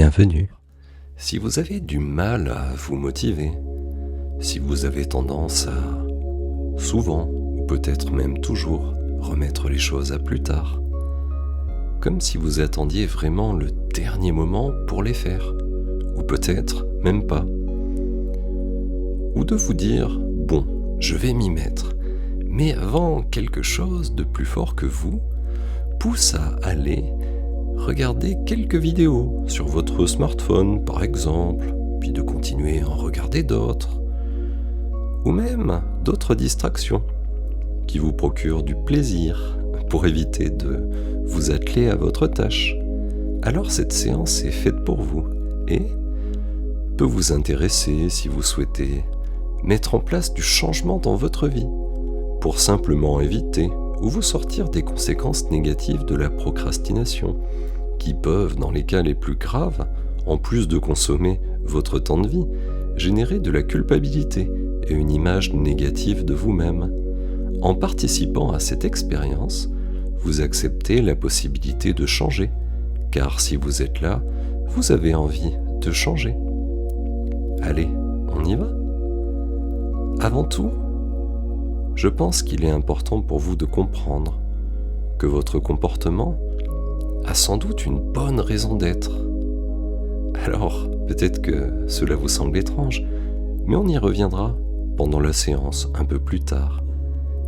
bienvenue. Si vous avez du mal à vous motiver, si vous avez tendance à souvent, ou peut-être même toujours, remettre les choses à plus tard, comme si vous attendiez vraiment le dernier moment pour les faire, ou peut-être même pas, ou de vous dire « bon, je vais m'y mettre », mais avant quelque chose de plus fort que vous pousse à aller regarder quelques vidéos sur votre smartphone par exemple, puis de continuer à en regarder d'autres, ou même d'autres distractions qui vous procurent du plaisir pour éviter de vous atteler à votre tâche. Alors cette séance est faite pour vous et peut vous intéresser si vous souhaitez mettre en place du changement dans votre vie pour simplement éviter ou vous sortir des conséquences négatives de la procrastination qui peuvent, dans les cas les plus graves, en plus de consommer votre temps de vie, générer de la culpabilité et une image négative de vous-même. En participant à cette expérience, vous acceptez la possibilité de changer, car si vous êtes là, vous avez envie de changer. Allez, on y va ? Avant tout, je pense qu'il est important pour vous de comprendre que votre comportement a sans doute une bonne raison d'être. Alors, peut-être que cela vous semble étrange, mais on y reviendra pendant la séance un peu plus tard.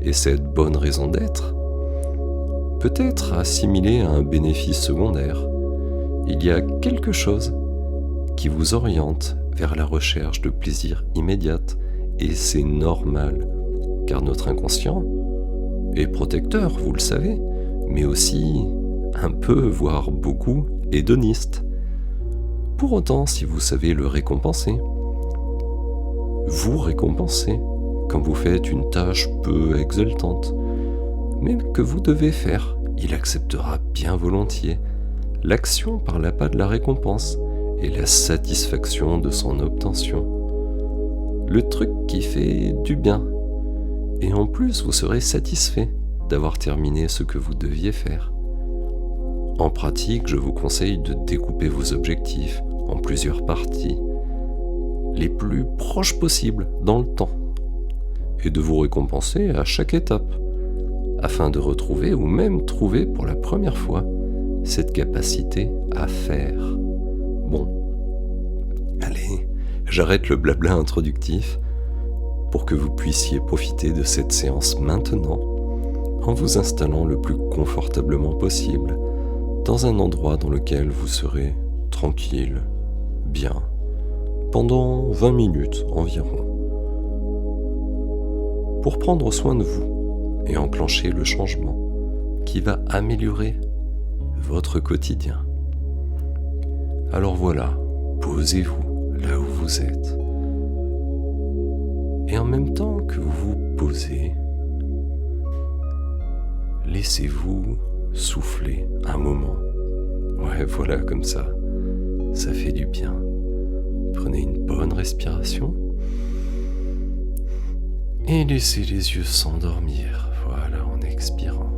Et cette bonne raison d'être peut être assimilée à un bénéfice secondaire. Il y a quelque chose qui vous oriente vers la recherche de plaisir immédiate, et c'est normal, car notre inconscient est protecteur, vous le savez, mais aussi un peu, voire beaucoup, hédoniste. Pour autant, si vous savez le récompenser, vous récompensez quand vous faites une tâche peu exaltante, mais que vous devez faire, il acceptera bien volontiers l'action par l'appât de la récompense et la satisfaction de son obtention. Le truc qui fait du bien. Et en plus, vous serez satisfait d'avoir terminé ce que vous deviez faire. En pratique, je vous conseille de découper vos objectifs en plusieurs parties, les plus proches possibles dans le temps, et de vous récompenser à chaque étape, afin de retrouver ou même trouver pour la première fois cette capacité à faire. Bon, allez, j'arrête le blabla introductif pour que vous puissiez profiter de cette séance maintenant, en vous installant le plus confortablement possible dans un endroit dans lequel vous serez tranquille, bien, pendant 20 minutes environ, pour prendre soin de vous et enclencher le changement qui va améliorer votre quotidien. Alors voilà, posez-vous là où vous êtes. Et en même temps que vous vous posez, laissez-vous souffler un moment. Ouais, voilà, comme ça fait du bien. Prenez une bonne respiration et laissez les yeux s'endormir. Voilà, en expirant.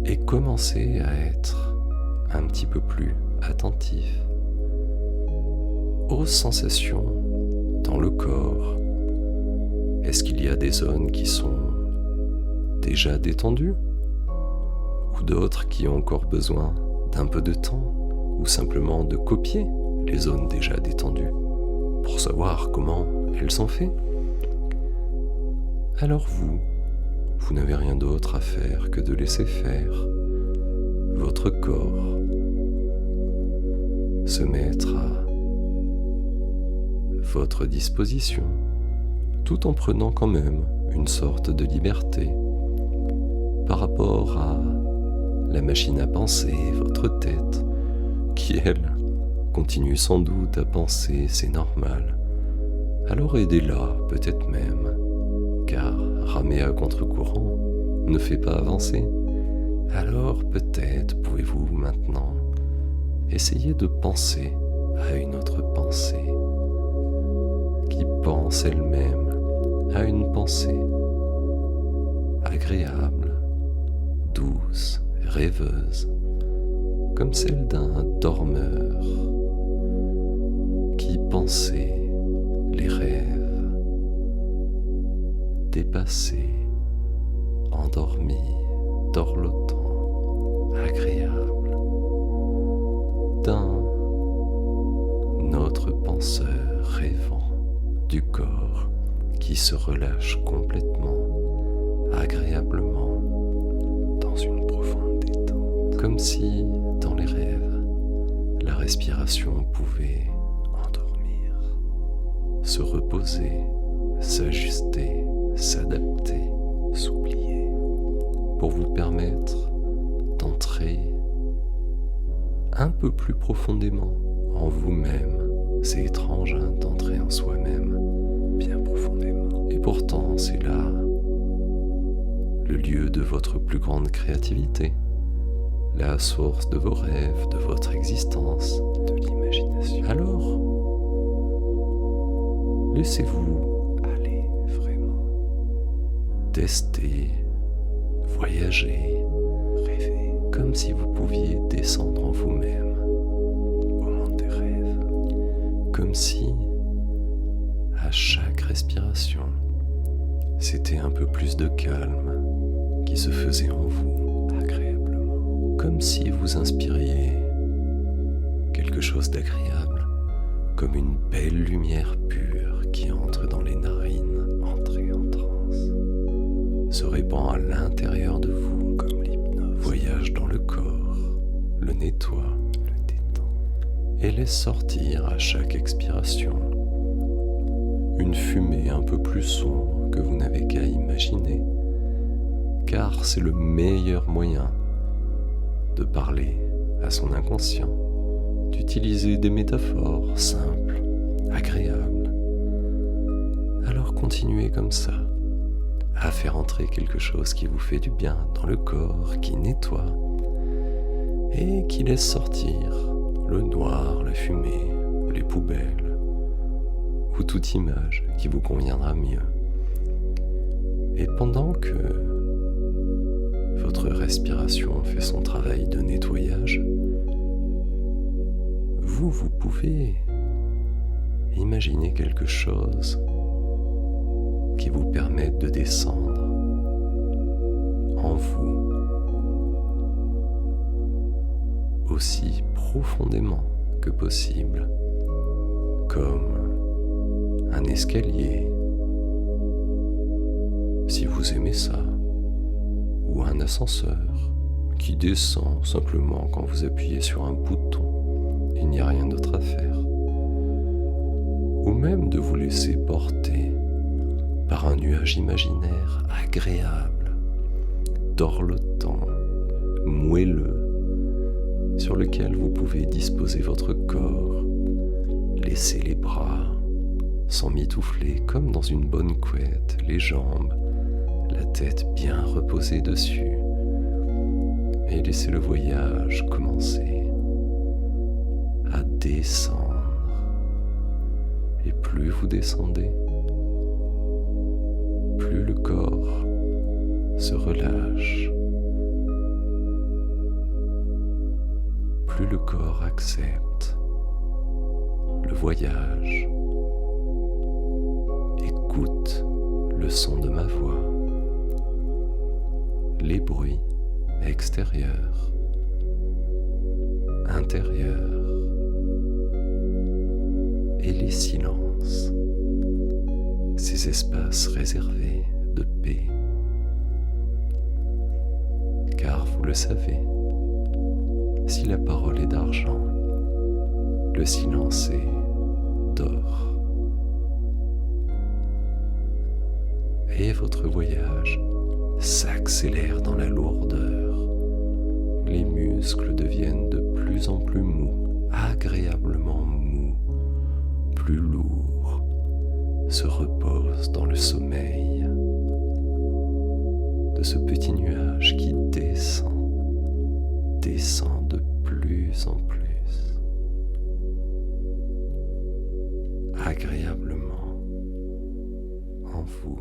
Et commencez à être un petit peu plus attentif aux sensations dans le corps. Est-ce qu'il y a des zones qui sont déjà détendues ou d'autres qui ont encore besoin d'un peu de temps ou simplement de copier les zones déjà détendues pour savoir comment elles sont faites? Alors vous n'avez rien d'autre à faire que de laisser faire votre corps se mettre à votre disposition, tout en prenant quand même une sorte de liberté par rapport à la machine à penser, votre tête, qui elle continue sans doute à penser, c'est normal. Alors aidez-la peut-être même, car ramer à contre-courant ne fait pas avancer. Alors peut-être pouvez-vous maintenant essayer de penser à une autre pensée qui pense elle-même à une pensée agréable, douce et rêveuse, comme celle d'un dormeur qui pensait les rêves dépassés, endormis, dorlotants, agréables, d'un autre penseur rêvant du corps qui se relâche complètement, agréablement, dans une profonde détente, comme si, dans les rêves, la respiration pouvait endormir, se reposer, s'ajuster, s'adapter, s'oublier, pour vous permettre d'entrer un peu plus profondément en vous-même. C'est étrange d'entrer en soi-même bien profondément. Et pourtant, c'est là le lieu de votre plus grande créativité, la source de vos rêves, de votre existence, de l'imagination. Alors, laissez-vous aller vraiment. Tester, voyager, rêver, comme si vous pouviez descendre en vous-même, au monde des rêves, comme si, à chaque respiration, c'était un peu plus de calme qui se faisait en vous, agréablement, comme si vous inspiriez quelque chose d'agréable, comme une belle lumière pure qui entre dans les narines, entrez en transe, se répand à l'intérieur de vous comme l'hypnose, voyage dans le corps, le nettoie, le détend, et laisse sortir à chaque expiration une fumée un peu plus sombre que vous n'avez qu'à imaginer, car c'est le meilleur moyen de parler à son inconscient, d'utiliser des métaphores simples, agréables. Alors continuez comme ça, à faire entrer quelque chose qui vous fait du bien dans le corps, qui nettoie, et qui laisse sortir le noir, la fumée, les poubelles, ou toute image qui vous conviendra mieux. Et pendant que votre respiration fait son travail de nettoyage, vous pouvez imaginer quelque chose qui vous permette de descendre en vous aussi profondément que possible, comme un escalier, si vous aimez ça, ou un ascenseur qui descend simplement quand vous appuyez sur un bouton, il n'y a rien d'autre à faire, ou même de vous laisser porter par un nuage imaginaire agréable, dorlotant, moelleux, sur lequel vous pouvez disposer votre corps, laisser les bras s'emmitoufler comme dans une bonne couette, les jambes, la tête bien reposée dessus, et laisser le voyage commencer à descendre. Et plus vous descendez, plus le corps se relâche, plus le corps accepte le voyage, écoute le son de ma voix, les bruits extérieurs, intérieurs et les silences, ces espaces réservés de paix. Car vous le savez, si la parole est d'argent, le silence est d'or. Et votre voyage s'accélère dans la lourdeur. Les muscles deviennent de plus en plus mous, agréablement mous, plus lourds, se reposent dans le sommeil de ce petit nuage qui descend de plus en plus, agréablement en vous.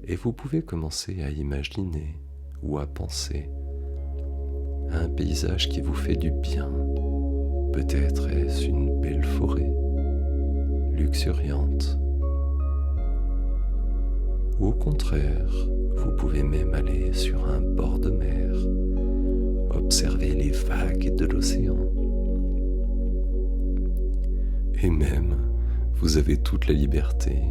Et vous pouvez commencer à imaginer ou à penser à un paysage qui vous fait du bien. Peut-être est-ce une belle forêt, luxuriante. Ou au contraire, vous pouvez même aller sur un bord de mer, observer les vagues de l'océan. Et même, vous avez toute la liberté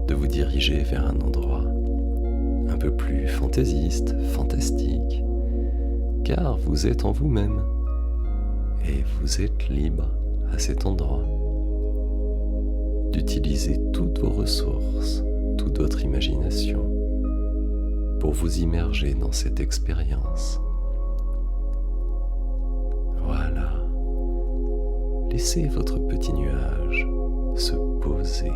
de vous diriger vers un endroit un peu plus fantaisiste, fantastique, car vous êtes en vous-même et vous êtes libre à cet endroit d'utiliser toutes vos ressources, toute votre imagination pour vous immerger dans cette expérience. Voilà. Laissez votre petit nuage se poser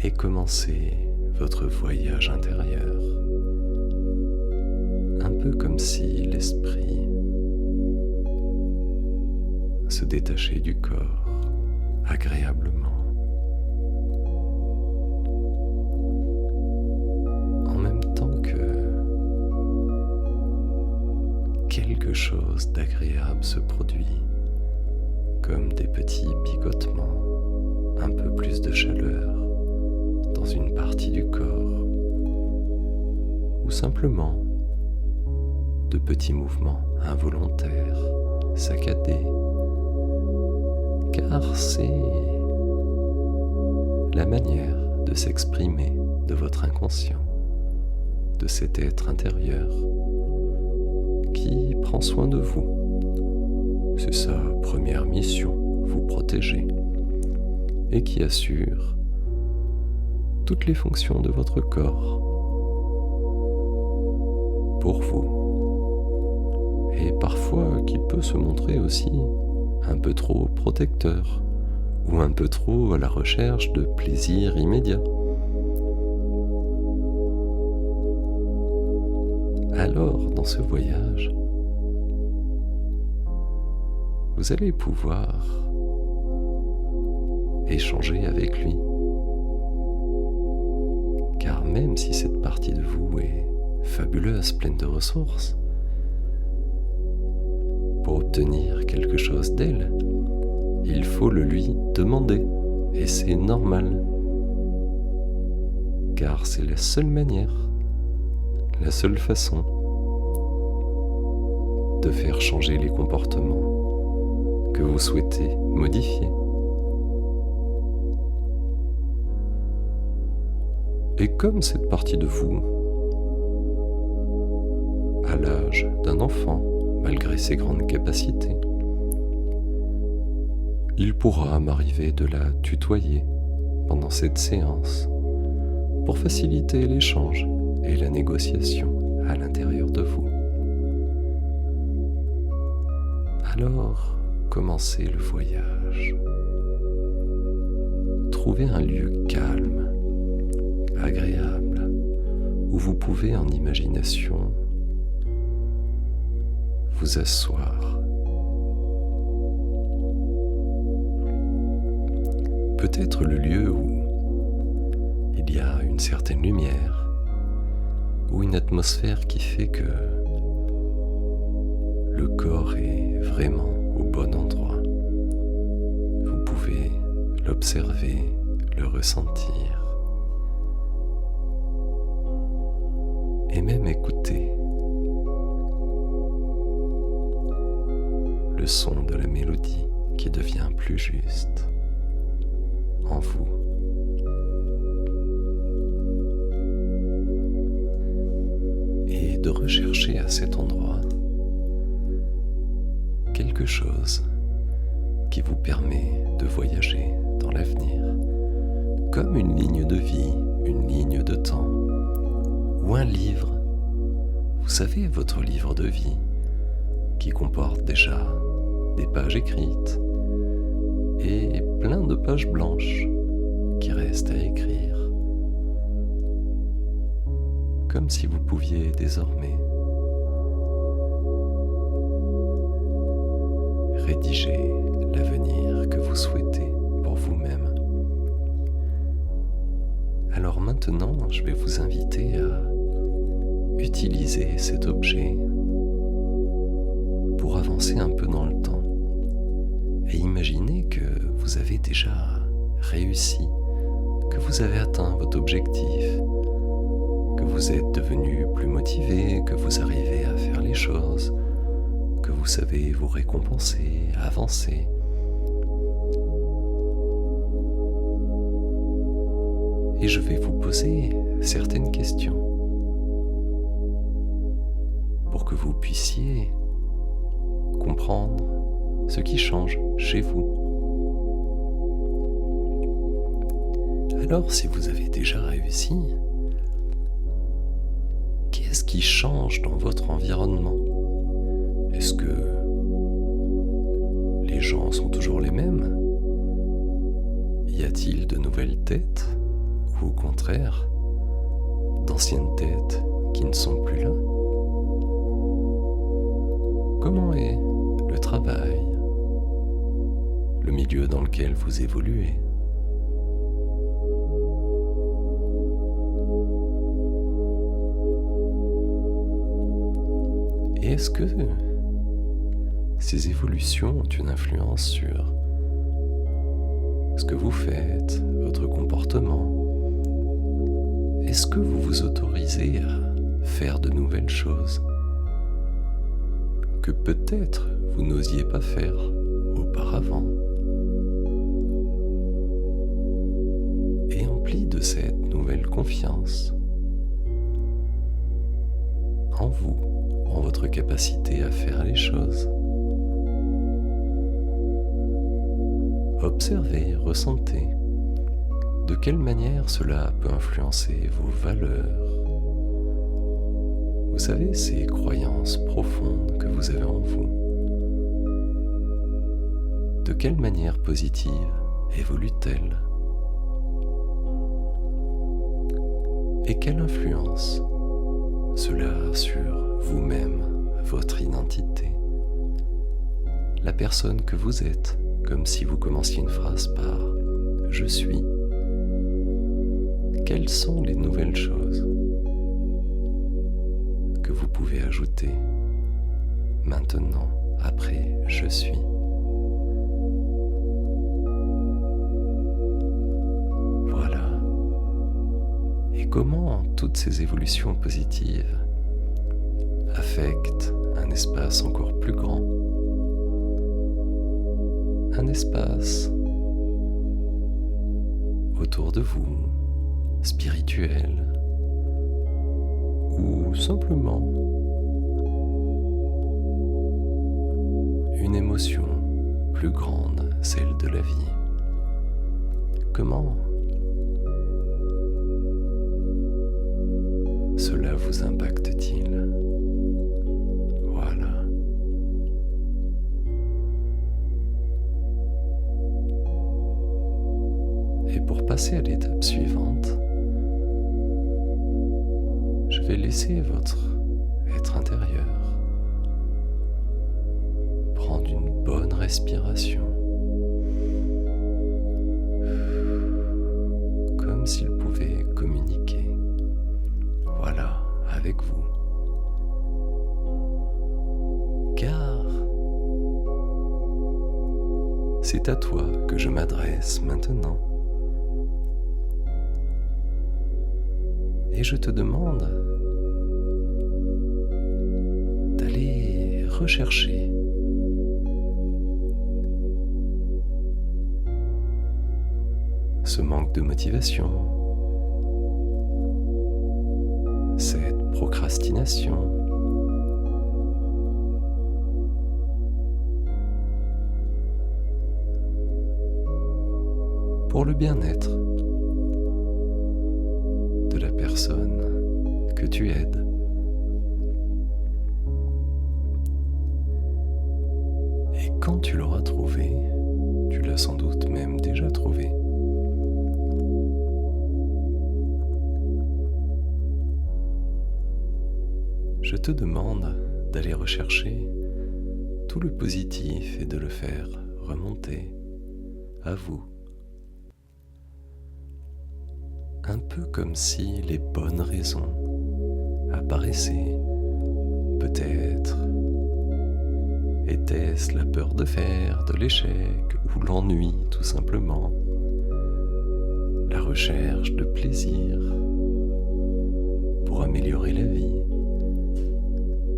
et commencez votre voyage intérieur, un peu comme si l'esprit se détachait du corps agréablement. En même temps que quelque chose d'agréable se produit, comme des petits picotements, un peu plus de chaleur dans une partie du corps, ou simplement de petits mouvements involontaires, saccadés, car c'est la manière de s'exprimer de votre inconscient, de cet être intérieur qui prend soin de vous. C'est sa première mission, vous protéger, et qui assure toutes les fonctions de votre corps pour vous, et parfois qui peut se montrer aussi un peu trop protecteur ou un peu trop à la recherche de plaisir immédiat. Alors, dans ce voyage, vous allez pouvoir échanger avec lui. Car même si cette partie de vous est fabuleuse, pleine de ressources, pour obtenir quelque chose d'elle, il faut le lui demander. Et c'est normal. Car c'est la seule manière, la seule façon de faire changer les comportements que vous souhaitez modifier. Et comme cette partie de vous, à l'âge d'un enfant, malgré ses grandes capacités, il pourra m'arriver de la tutoyer pendant cette séance pour faciliter l'échange et la négociation à l'intérieur de vous. Alors, commencez le voyage. Trouvez un lieu calme, agréable, où vous pouvez en imagination vous asseoir. Peut-être le lieu où il y a une certaine lumière, ou une atmosphère qui fait que le corps est vraiment au bon endroit. Vous pouvez l'observer, le ressentir, et même écouter le son de la mélodie qui devient plus juste en vous. Et de rechercher à cet endroit quelque chose qui vous permet de voyager dans l'avenir, comme une ligne de vie, une ligne de temps, ou un livre. Vous savez, votre livre de vie qui comporte déjà des pages écrites et plein de pages blanches qui restent à écrire. Comme si vous pouviez désormais rédiger l'avenir que vous souhaitez pour vous-même. Alors maintenant, maintenant, je vais vous inviter à utiliser cet objet pour avancer un peu dans le temps. Et imaginez que vous avez déjà réussi, que vous avez atteint votre objectif, que vous êtes devenu plus motivé, que vous arrivez à faire les choses, que vous savez vous récompenser, avancer. Et je vais vous poser certaines questions pour que vous puissiez comprendre ce qui change chez vous. Alors, si vous avez déjà réussi, qu'est-ce qui change dans votre environnement? Est-ce que les gens sont toujours les mêmes? Y a-t-il de nouvelles têtes? Ou au contraire, d'anciennes têtes qui ne sont plus là? Comment est le travail, le milieu dans lequel vous évoluez? Et est-ce que ces évolutions ont une influence sur ce que vous faites, votre comportement? Est-ce que vous vous autorisez à faire de nouvelles choses que peut-être vous n'osiez pas faire auparavant? Et empli de cette nouvelle confiance en vous, en votre capacité à faire les choses. Observez, ressentez de quelle manière cela peut influencer vos valeurs. Vous savez, ces croyances profondes que vous avez en vous. De quelle manière positive évoluent-elles? Et quelle influence cela a sur vous-même, votre identité, la personne que vous êtes, comme si vous commenciez une phrase par « je suis ». Quelles sont les nouvelles choses que vous pouvez ajouter maintenant, après « je suis ». Voilà. Et comment toutes ces évolutions positives affectent un espace encore plus grand, un espace autour de vous, spirituel, ou simplement une émotion plus grande, celle de la vie. Comment cela vous impacte-t-il? Voilà. Et pour passer à l'étape suivante, je vais laisser votre être intérieur prendre une bonne respiration, comme s'il pouvait communiquer, voilà, avec vous. Car c'est à toi que je m'adresse maintenant. Et je te demande d'aller rechercher ce manque de motivation, cette procrastination, pour le bien-être de la personne que tu aides. Et quand tu l'auras trouvé, tu l'as sans doute même déjà trouvé, je te demande d'aller rechercher tout le positif et de le faire remonter à vous. un peu comme si les bonnes raisons apparaissaient. Peut-être était-ce la peur de faire, de l'échec ou l'ennui tout simplement, la recherche de plaisir pour améliorer la vie.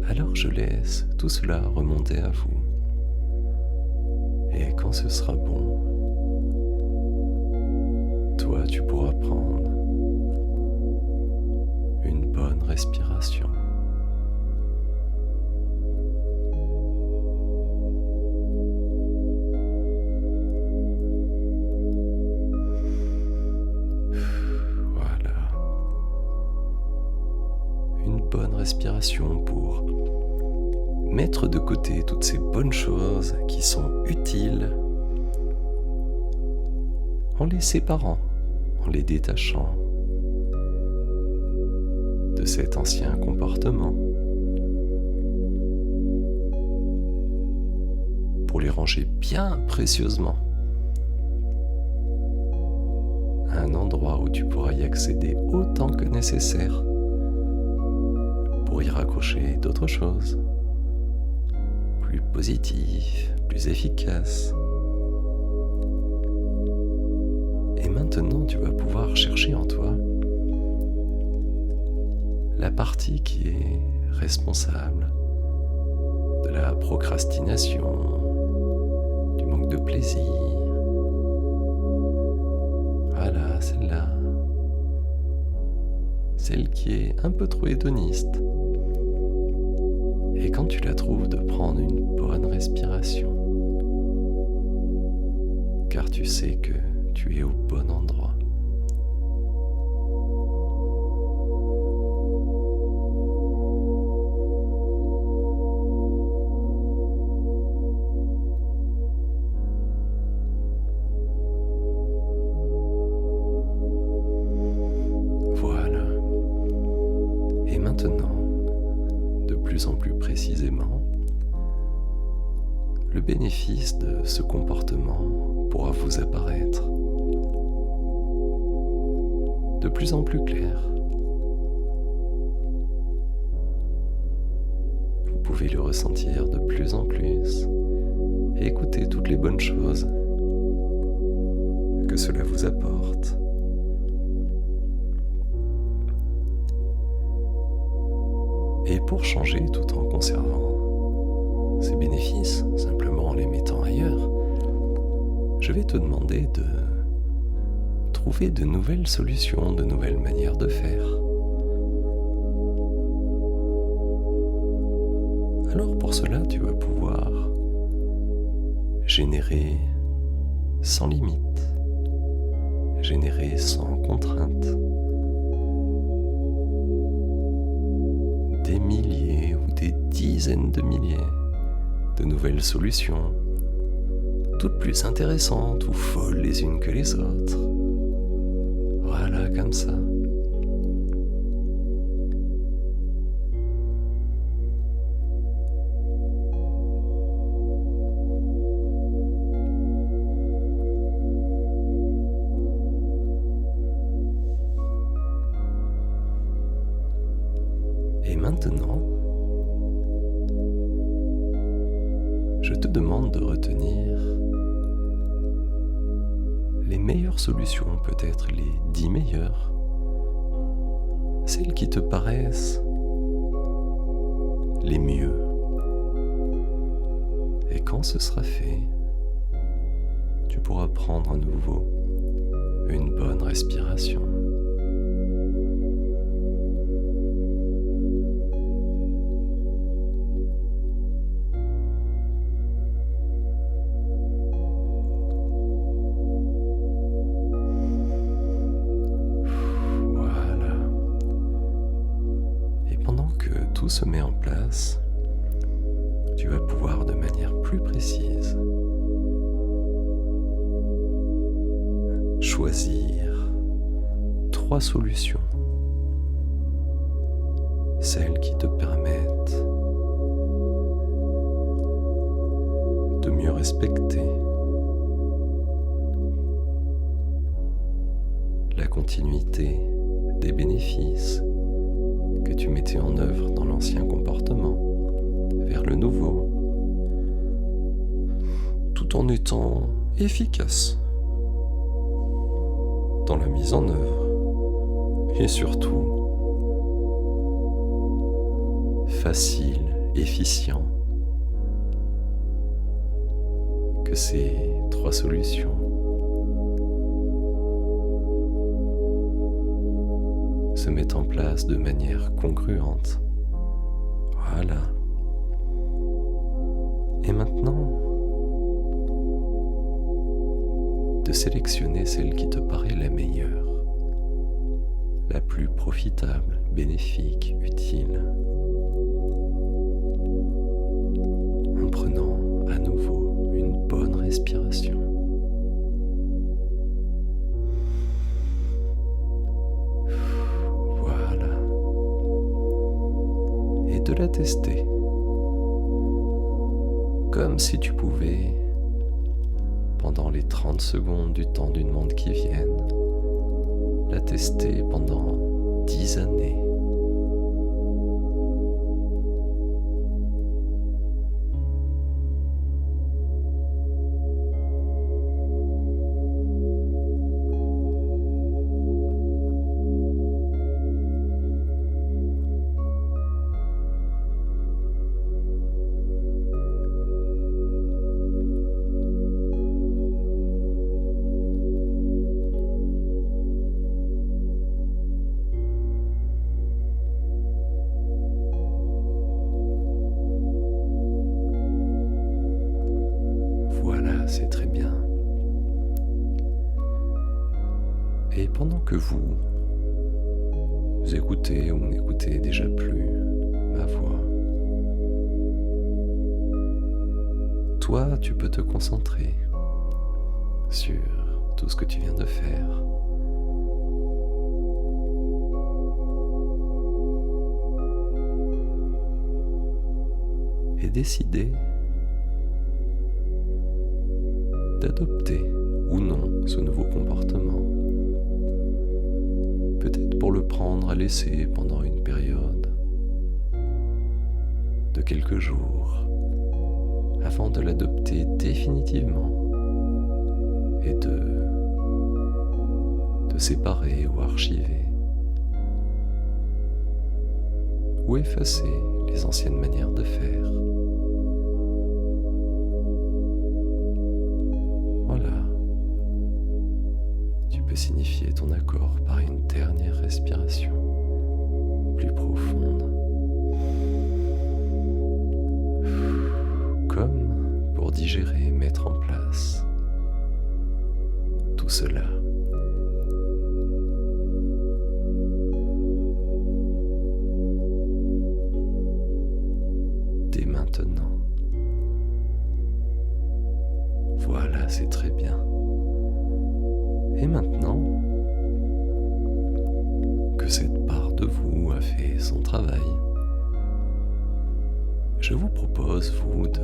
Alors je laisse tout cela remonter à vous. Et quand ce sera bon, toi tu pourras prendre une bonne respiration. Voilà. Une bonne respiration pour mettre de côté toutes ces bonnes choses qui sont utiles en les séparant, en les détachant de cet ancien comportement pour les ranger bien précieusement à un endroit où tu pourras y accéder autant que nécessaire pour y raccrocher d'autres choses plus positif, plus efficace. Et maintenant, tu vas pouvoir chercher en toi la partie qui est responsable de la procrastination, du manque de plaisir. Voilà, celle-là. Celle qui est un peu trop hédoniste. Et quand tu la trouves, de prendre une bonne respiration, car tu sais que tu es au bon endroit. Voilà. Et maintenant, de plus en plus précisément, le bénéfice de ce comportement pourra vous apparaître de plus en plus clair. Vous pouvez le ressentir de plus en plus et écouter toutes les bonnes choses que cela vous apporte. Et pour changer tout en conservant ces bénéfices, simplement en les mettant ailleurs, je vais te demander de trouver de nouvelles solutions, de nouvelles manières de faire. Alors pour cela, tu vas pouvoir générer sans limite, générer sans contrainte, des milliers ou des dizaines de milliers de nouvelles solutions, toutes plus intéressantes ou folles les unes que les autres. Voilà, comme ça. Et maintenant, je te demande de retenir les meilleures solutions, peut-être les 10 meilleures, celles qui te paraissent les mieux. Et quand ce sera fait, tu pourras prendre à nouveau une bonne respiration. Tout se met en place, tu vas pouvoir de manière plus précise choisir 3 solutions, celles qui te permettent de mieux respecter la continuité des bénéfices que tu mettais en œuvre dans l'ancien comportement vers le nouveau, tout en étant efficace dans la mise en œuvre et surtout facile, efficient que ces 3 solutions. Se mettent en place de manière congruente. Voilà. Et maintenant, de sélectionner celle qui te paraît la meilleure, la plus profitable, bénéfique, utile, en prenant à nouveau une bonne respiration. Voilà. Et de la tester, comme si tu pouvais, pendant les 30 secondes du temps d'une montre qui viennent, la tester pendant 10 années. C'est très bien. Et pendant que vous écoutez ou n'écoutez déjà plus ma voix, toi, tu peux te concentrer sur tout ce que tu viens de faire. Et décider d'adopter ou non ce nouveau comportement. Peut-être pour le prendre à l'essai pendant une période de quelques jours, avant de l'adopter définitivement et de séparer ou archiver ou effacer les anciennes manières de faire. Signifier ton accord par une dernière respiration plus profonde, comme pour digérer, mettre en place tout cela. Dès maintenant. Voilà, c'est très bien. Et maintenant que cette part de vous a fait son travail, je vous propose, vous, de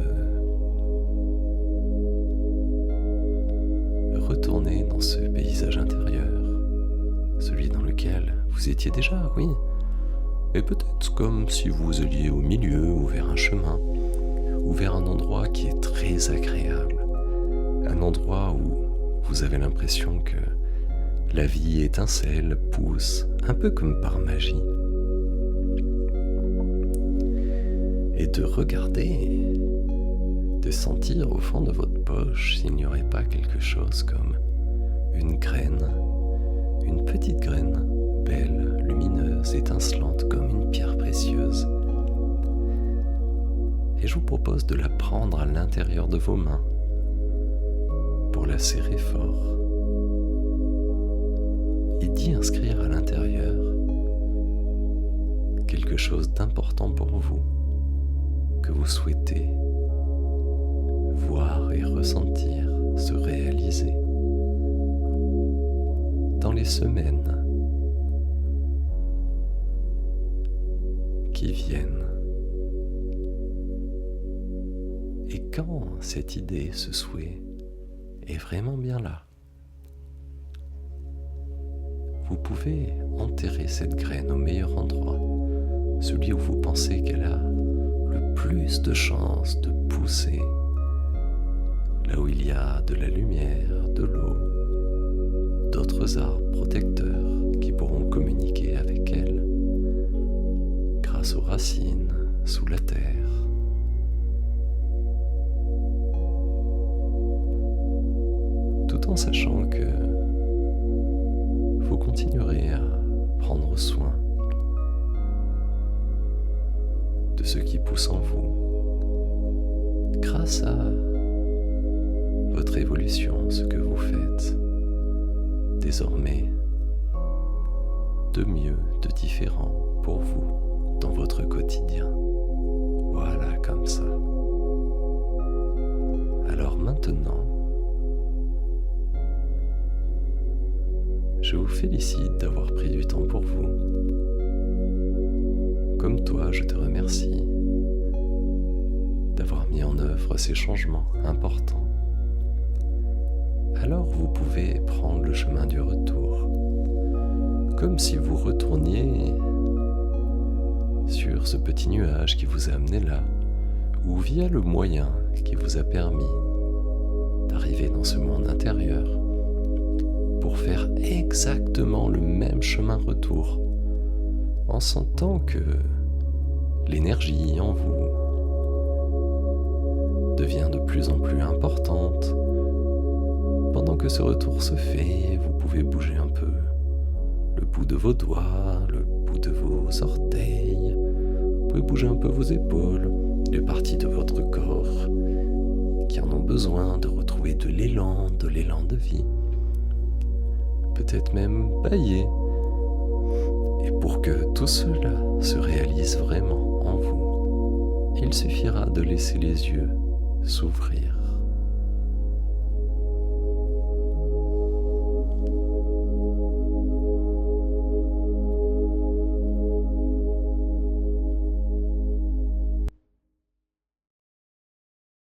retourner dans ce paysage intérieur, celui dans lequel vous étiez déjà, oui, et peut-être comme si vous alliez au milieu ou vers un chemin, ou vers un endroit qui est très agréable, un endroit où vous avez l'impression que la vie étincelle, pousse, un peu comme par magie. Et de regarder, de sentir au fond de votre poche s'il n'y aurait pas quelque chose comme une graine, une petite graine, belle, lumineuse, étincelante comme une pierre précieuse. Et je vous propose de la prendre à l'intérieur de vos mains, pour la serrer fort et d'y inscrire à l'intérieur quelque chose d'important pour vous que vous souhaitez voir et ressentir se réaliser dans les semaines qui viennent. Et quand cette idée, ce souhait est vraiment bien là, vous pouvez enterrer cette graine au meilleur endroit, celui où vous pensez qu'elle a le plus de chances de pousser, là où il y a de la lumière, de l'eau, d'autres arbres protecteurs qui pourront communiquer avec elle grâce aux racines sous la terre. Tout en sachant que vous continuerez à prendre soin de ce qui pousse en vous grâce à votre évolution, ce que vous faites désormais de mieux, de différent pour vous dans votre quotidien. Voilà, comme ça. Alors maintenant, je vous félicite d'avoir pris du temps pour vous. Comme toi, je te remercie d'avoir mis en œuvre ces changements importants. Alors vous pouvez prendre le chemin du retour, comme si vous retourniez sur ce petit nuage qui vous a amené là, ou via le moyen qui vous a permis d'arriver dans ce monde intérieur, pour faire exactement le même chemin retour, en sentant que l'énergie en vous devient de plus en plus importante. Pendant que ce retour se fait, vous pouvez bouger un peu le bout de vos doigts, le bout de vos orteils. Vous pouvez bouger un peu vos épaules, les parties de votre corps qui en ont besoin de retrouver de l'élan de vie. Peut-être même bâiller. Et pour que tout cela se réalise vraiment en vous, il suffira de laisser les yeux s'ouvrir.